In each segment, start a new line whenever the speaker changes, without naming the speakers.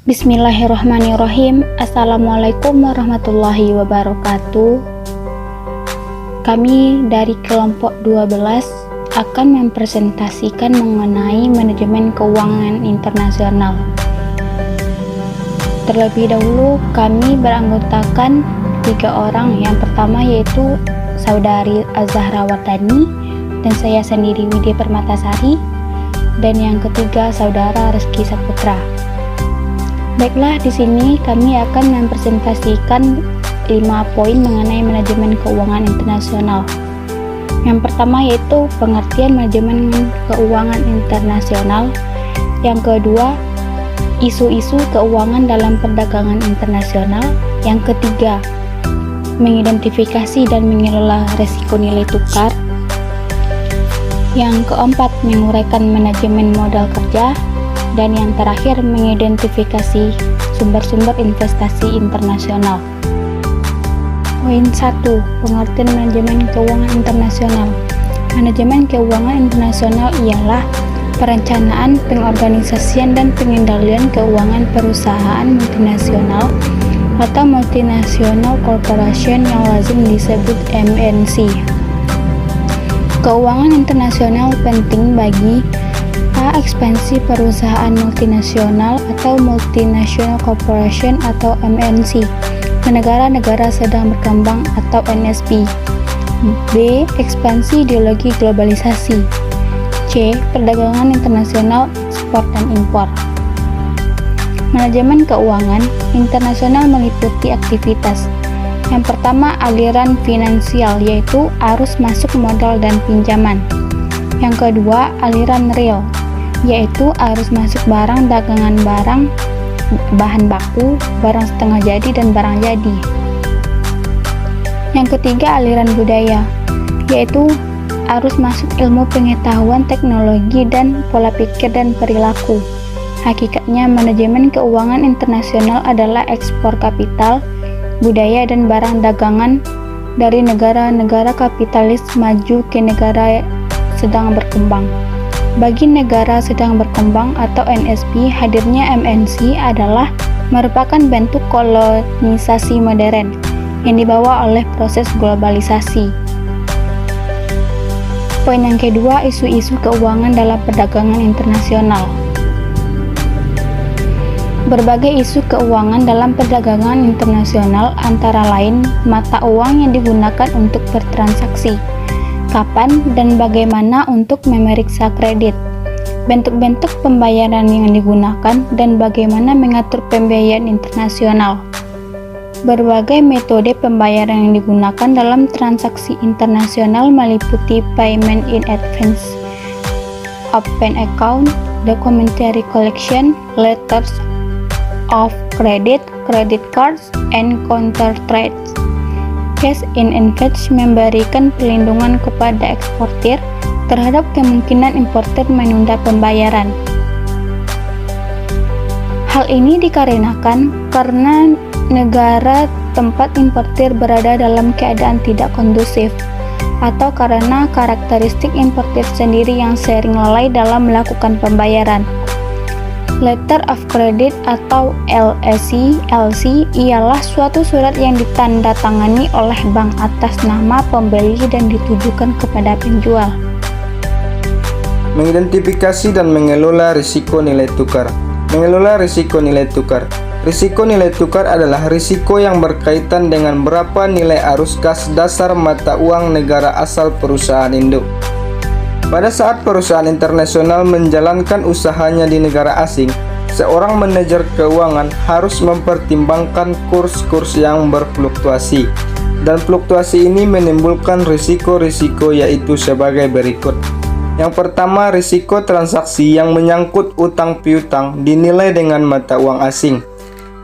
Bismillahirrahmanirrahim. Assalamualaikum warahmatullahi wabarakatuh. Kami dari kelompok 12 akan mempresentasikan mengenai manajemen keuangan internasional. Terlebih dahulu kami beranggotakan 3 orang. Yang pertama yaitu Saudari Azahra Wardani dan saya sendiri Widya Permatasari, dan yang ketiga Saudara Rizky Saputra. Baiklah, di sini kami akan mempresentasikan 5 poin mengenai manajemen keuangan internasional. Yang pertama yaitu pengertian manajemen keuangan internasional. Yang kedua, isu-isu keuangan dalam perdagangan internasional. Yang ketiga, mengidentifikasi dan mengelola risiko nilai tukar. Yang keempat, menguraikan manajemen modal kerja. Dan yang terakhir, mengidentifikasi sumber-sumber investasi internasional. Poin 1. Pengertian manajemen keuangan internasional. Manajemen keuangan internasional ialah perencanaan, pengorganisasian, dan pengendalian keuangan perusahaan multinasional atau multinational corporation yang lazim disebut MNC. Keuangan internasional penting bagi A. Ekspansi perusahaan multinasional atau multinational corporation atau MNC ke negara-negara sedang berkembang atau NSB. B. Ekspansi ideologi globalisasi. C. Perdagangan internasional, ekspor dan impor. Manajemen keuangan internasional meliputi aktivitas. Yang pertama, aliran finansial, yaitu arus masuk modal dan pinjaman. Yang kedua, aliran real, yaitu arus masuk barang, dagangan barang, bahan baku, barang setengah jadi, dan barang jadi. Yang ketiga, aliran budaya, yaitu arus masuk ilmu pengetahuan, teknologi, dan pola pikir dan perilaku. Hakikatnya, manajemen keuangan internasional adalah ekspor kapital, budaya, dan barang dagangan dari negara-negara kapitalis maju ke negara sedang berkembang. Bagi negara sedang berkembang atau NSB, hadirnya MNC adalah merupakan bentuk kolonisasi modern yang dibawa oleh proses globalisasi. Poin yang kedua, isu-isu keuangan dalam perdagangan internasional. Berbagai isu keuangan dalam perdagangan internasional antara lain mata uang yang digunakan untuk bertransaksi, kapan dan bagaimana untuk memeriksa kredit, bentuk-bentuk pembayaran yang digunakan, dan bagaimana mengatur pembiayaan internasional. Berbagai metode pembayaran yang digunakan dalam transaksi internasional meliputi payment in advance, open account, documentary collection, letters of credit, credit cards, and counter trades. Cash in advance memberikan perlindungan kepada eksportir terhadap kemungkinan importir menunda pembayaran. Hal ini dikarenakan karena negara tempat importir berada dalam keadaan tidak kondusif, atau karena karakteristik importir sendiri yang sering lalai dalam melakukan pembayaran. Letter of Credit atau LC ialah suatu surat yang ditandatangani oleh bank atas nama pembeli dan ditujukan kepada penjual.
Mengidentifikasi dan mengelola risiko nilai tukar. Mengelola risiko nilai tukar. Risiko nilai tukar adalah risiko yang berkaitan dengan berapa nilai arus kas dasar mata uang negara asal perusahaan induk. Pada saat perusahaan internasional menjalankan usahanya di negara asing, seorang manajer keuangan harus mempertimbangkan kurs-kurs yang berfluktuasi, dan fluktuasi ini menimbulkan risiko-risiko yaitu sebagai berikut. Yang pertama, risiko transaksi yang menyangkut utang piutang dinilai dengan mata uang asing.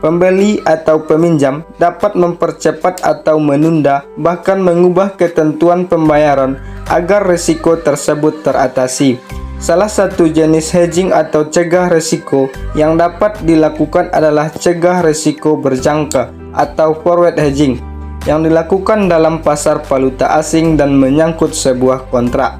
Pembeli atau peminjam dapat mempercepat atau menunda, bahkan mengubah ketentuan pembayaran agar risiko tersebut teratasi. Salah satu jenis hedging atau cegah risiko yang dapat dilakukan adalah cegah risiko berjangka atau forward hedging yang dilakukan dalam pasar valuta asing dan menyangkut sebuah kontrak.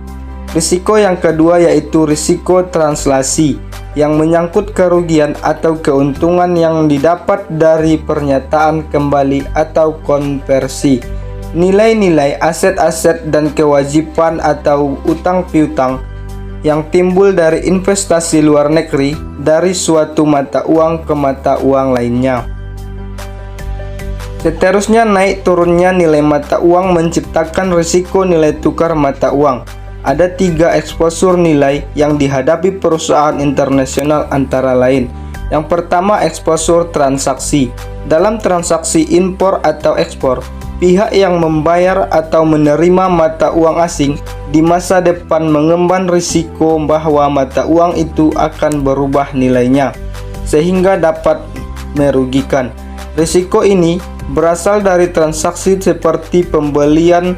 Risiko yang kedua yaitu risiko translasi. yang menyangkut kerugian atau keuntungan yang didapat dari pernyataan kembali atau konversi. Nilai-nilai aset-aset dan kewajiban atau utang piutang yang timbul dari investasi luar negeri dari suatu mata uang ke mata uang lainnya. Seterusnya, naik turunnya nilai mata uang menciptakan risiko nilai tukar mata uang. Ada 3 eksposur nilai yang dihadapi perusahaan internasional antara lain. Yang pertama, eksposur transaksi. Dalam transaksi impor atau ekspor, pihak yang membayar atau menerima mata uang asing di masa depan mengemban risiko bahwa mata uang itu akan berubah nilainya, sehingga dapat merugikan. Risiko ini berasal dari transaksi seperti pembelian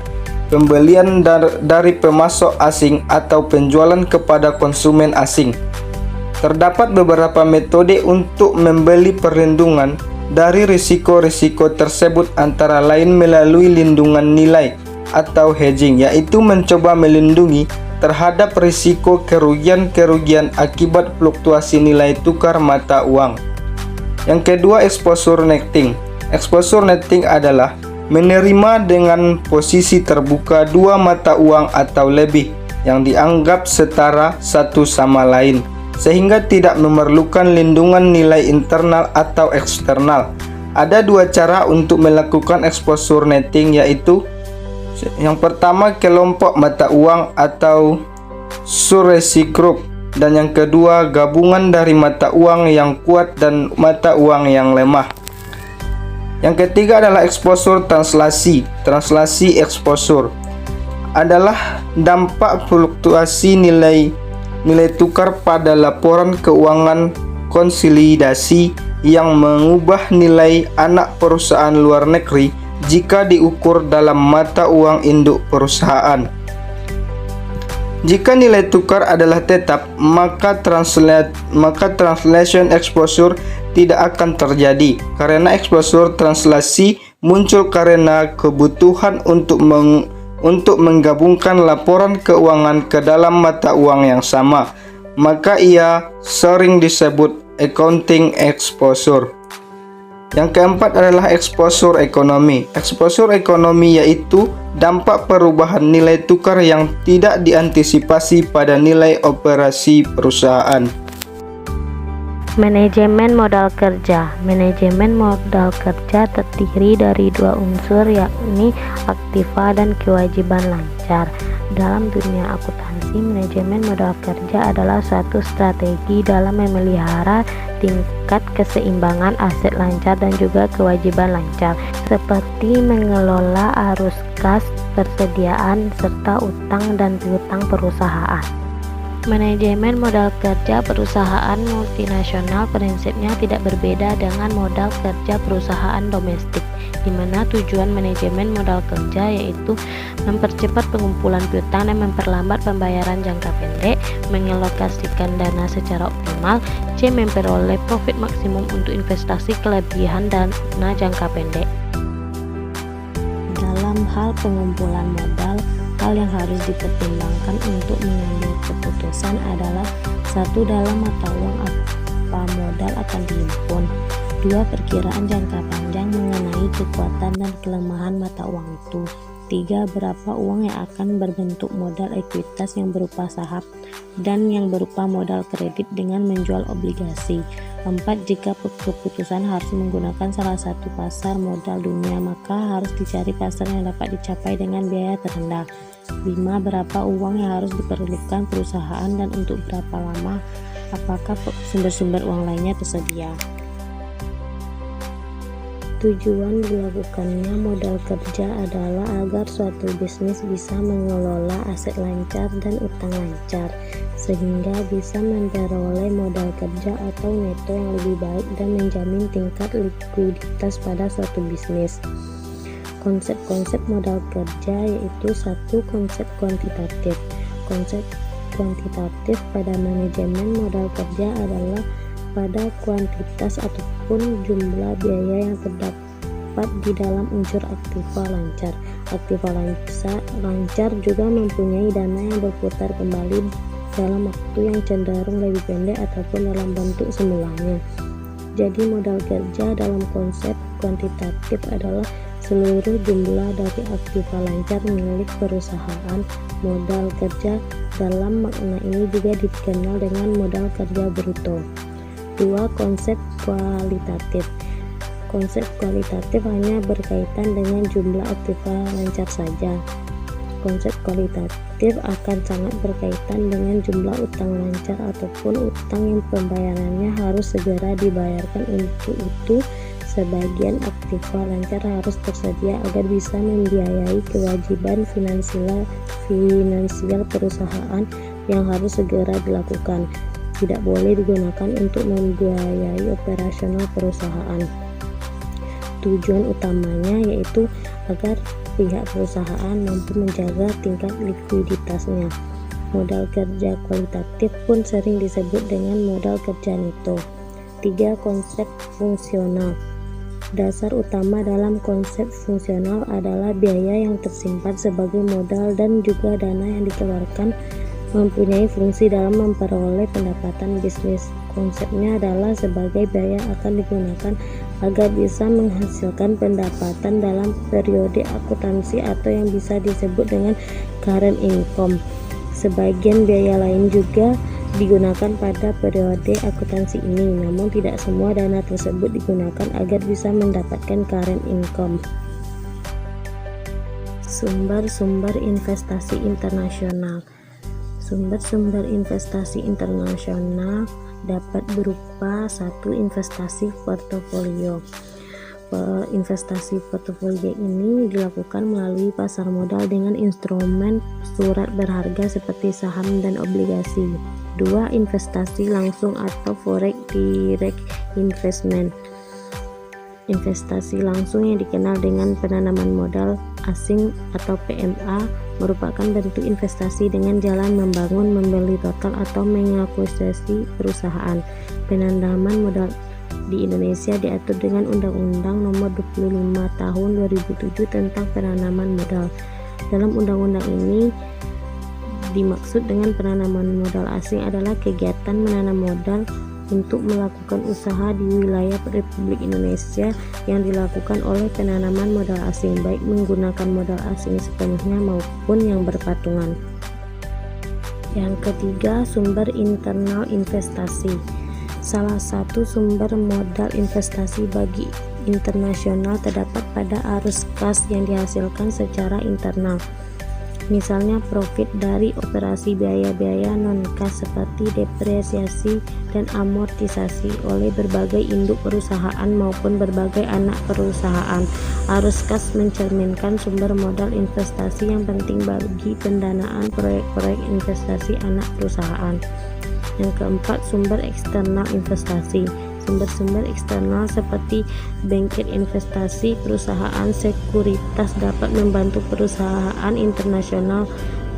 dari pemasok asing atau penjualan kepada konsumen asing. Terdapat beberapa metode untuk membeli perlindungan dari risiko-risiko tersebut, antara lain melalui lindungan nilai atau hedging, yaitu mencoba melindungi terhadap risiko kerugian-kerugian akibat fluktuasi nilai tukar mata uang. Yang kedua, exposure netting. Exposure netting adalah menerima dengan posisi terbuka 2 mata uang atau lebih yang dianggap setara satu sama lain, sehingga tidak memerlukan lindungan nilai internal atau eksternal. Ada 2 cara untuk melakukan exposure netting, yaitu yang pertama, kelompok mata uang atau surrey group, dan yang kedua, gabungan dari mata uang yang kuat dan mata uang yang lemah. Yang ketiga adalah exposure translasi. Translasi exposure adalah dampak fluktuasi nilai tukar pada laporan keuangan konsolidasi yang mengubah nilai anak perusahaan luar negeri jika diukur dalam mata uang induk perusahaan. Jika nilai tukar adalah tetap, maka translation exposure tidak akan terjadi, karena exposure translasi muncul karena kebutuhan untuk menggabungkan laporan keuangan ke dalam mata uang yang sama. Maka ia sering disebut accounting exposure. Yang keempat adalah exposure ekonomi. Exposure ekonomi yaitu dampak perubahan nilai tukar yang tidak diantisipasi pada nilai operasi perusahaan.
Manajemen modal kerja. Manajemen modal kerja terdiri dari 2 unsur, yakni aktiva dan kewajiban lancar. Dalam dunia akuntansi, manajemen modal kerja adalah suatu strategi dalam memelihara tingkat keseimbangan aset lancar dan juga kewajiban lancar, seperti mengelola arus kas, persediaan, serta utang dan piutang perusahaan. Manajemen modal kerja perusahaan multinasional prinsipnya tidak berbeda dengan modal kerja perusahaan domestik, di mana tujuan manajemen modal kerja yaitu mempercepat pengumpulan piutang dan memperlambat pembayaran jangka pendek, mengalokasikan dana secara optimal, c. memperoleh profit maksimum untuk investasi kelebihan dana jangka pendek. Dalam hal pengumpulan modal, hal yang harus dipertimbangkan untuk mengambil keputusan adalah 1. Dalam mata uang apa modal akan dihimpun. 2. Perkiraan jangka panjang mengenai kekuatan dan kelemahan mata uang itu. 3. Berapa uang yang akan berbentuk modal ekuitas yang berupa saham dan yang berupa modal kredit dengan menjual obligasi. 4. Jika keputusan harus menggunakan salah satu pasar modal dunia, maka harus dicari pasar yang dapat dicapai dengan biaya terendah. 5. Berapa uang yang harus diperlukan perusahaan dan untuk berapa lama, apakah sumber-sumber uang lainnya tersedia. Tujuan dilakukannya modal kerja adalah agar suatu bisnis bisa mengelola aset lancar dan utang lancar, sehingga bisa memperoleh modal kerja atau neto yang lebih baik dan menjamin tingkat likuiditas pada suatu bisnis. Konsep-konsep modal kerja yaitu 1. Konsep kuantitatif. Konsep kuantitatif pada manajemen modal kerja adalah pada kuantitas ataupun jumlah biaya yang terdapat di dalam unsur aktiva lancar. Aktiva lancar juga mempunyai dana yang berputar kembali dalam waktu yang cenderung lebih pendek ataupun dalam bentuk semulanya. Jadi modal kerja dalam konsep kuantitatif adalah seluruh jumlah dari aktiva lancar milik perusahaan. Modal kerja dalam makna ini juga dikenal dengan modal kerja bruto. 2. Konsep kualitatif. Konsep kualitatif hanya berkaitan dengan jumlah aktiva lancar saja. Konsep kualitatif akan sangat berkaitan dengan jumlah utang lancar ataupun utang yang pembayarannya harus segera dibayarkan. Untuk itu, sebagian aktiva lancar harus tersedia agar bisa membiayai kewajiban finansial perusahaan yang harus segera dilakukan. Tidak boleh digunakan untuk membiayai operasional perusahaan. Tujuan utamanya yaitu agar pihak perusahaan mampu menjaga tingkat likuiditasnya. Modal kerja kualitatif pun sering disebut dengan modal kerja neto. 3. Konsep fungsional. Dasar utama dalam konsep fungsional adalah biaya yang tersimpan sebagai modal dan juga dana yang dikeluarkan mempunyai fungsi dalam memperoleh pendapatan bisnis. Konsepnya adalah sebagai biaya akan digunakan agar bisa menghasilkan pendapatan dalam periode akuntansi atau yang bisa disebut dengan current income. Sebagian biaya lain juga digunakan pada periode akuntansi ini, namun tidak semua dana tersebut digunakan agar bisa mendapatkan current income. Sumber-sumber investasi internasional. Sumber-sumber investasi internasional dapat berupa 1. Investasi portofolio. Investasi portofolio ini dilakukan melalui pasar modal dengan instrumen surat berharga seperti saham dan obligasi. 2. Investasi langsung atau forex direct investment. Investasi langsung yang dikenal dengan penanaman modal asing atau PMA merupakan bentuk investasi dengan jalan membangun, membeli total atau mengakuisisi perusahaan. Penanaman modal di Indonesia diatur dengan Undang-Undang Nomor 25 Tahun 2007 tentang penanaman modal. Dalam undang-undang ini dimaksud dengan penanaman modal asing adalah kegiatan menanam modal untuk melakukan usaha di wilayah Republik Indonesia yang dilakukan oleh penanaman modal asing, baik menggunakan modal asing sepenuhnya maupun yang berpatungan. Yang ketiga, sumber internal investasi. Salah satu sumber modal investasi bagi internasional terdapat pada arus kas yang dihasilkan secara internal. Misalnya profit dari operasi biaya-biaya non-kas seperti depresiasi dan amortisasi oleh berbagai induk perusahaan maupun berbagai anak perusahaan. Arus kas mencerminkan sumber modal investasi yang penting bagi pendanaan proyek-proyek investasi anak perusahaan. Yang keempat, sumber eksternal investasi. Sumber-sumber eksternal seperti bangkit investasi, perusahaan sekuritas dapat membantu perusahaan internasional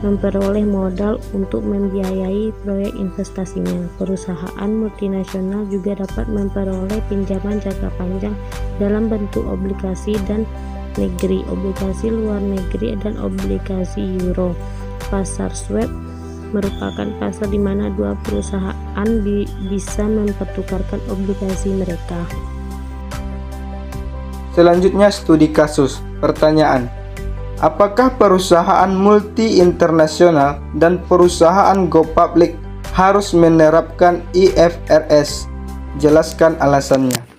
memperoleh modal untuk membiayai proyek investasinya. Perusahaan multinasional juga dapat memperoleh pinjaman jangka panjang dalam bentuk obligasi dan negeri, obligasi luar negeri, dan obligasi euro. Pasar swap merupakan pasar di mana dua perusahaan bisa mempertukarkan obligasi mereka.
Selanjutnya studi kasus. Pertanyaan: apakah perusahaan multi internasional dan perusahaan go public harus menerapkan IFRS? Jelaskan alasannya.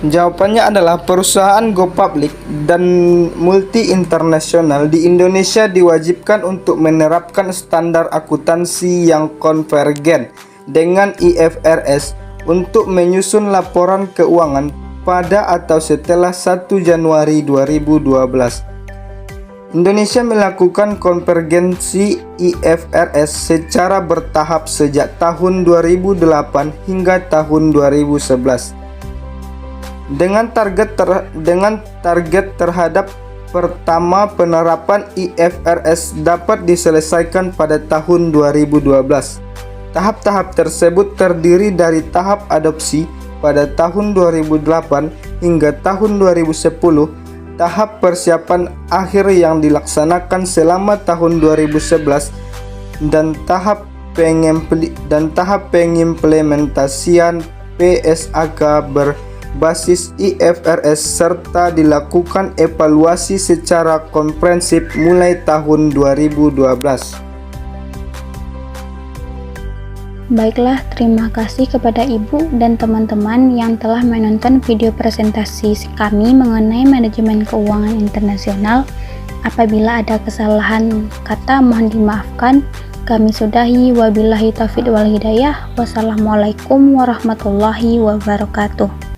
Jawabannya adalah perusahaan go public dan multi internasional di Indonesia diwajibkan untuk menerapkan standar akuntansi yang konvergen dengan IFRS untuk menyusun laporan keuangan pada atau setelah 1 Januari 2012. Indonesia melakukan konvergensi IFRS secara bertahap sejak tahun 2008 hingga tahun 2011. Dengan target terhadap pertama penerapan IFRS dapat diselesaikan pada tahun 2012. Tahap-tahap tersebut terdiri dari tahap adopsi pada tahun 2008 hingga tahun 2010, tahap persiapan akhir yang dilaksanakan selama tahun 2011, dan tahap pengimplementasian PSAK berbasis IFRS serta dilakukan evaluasi secara komprehensif mulai tahun 2012.
Baiklah, terima kasih kepada Ibu dan teman-teman yang telah menonton video presentasi kami mengenai manajemen keuangan internasional. Apabila ada kesalahan kata mohon dimaafkan. Kami sudahi, wabillahi taufiq wal hidayah. Wassalamualaikum warahmatullahi wabarakatuh.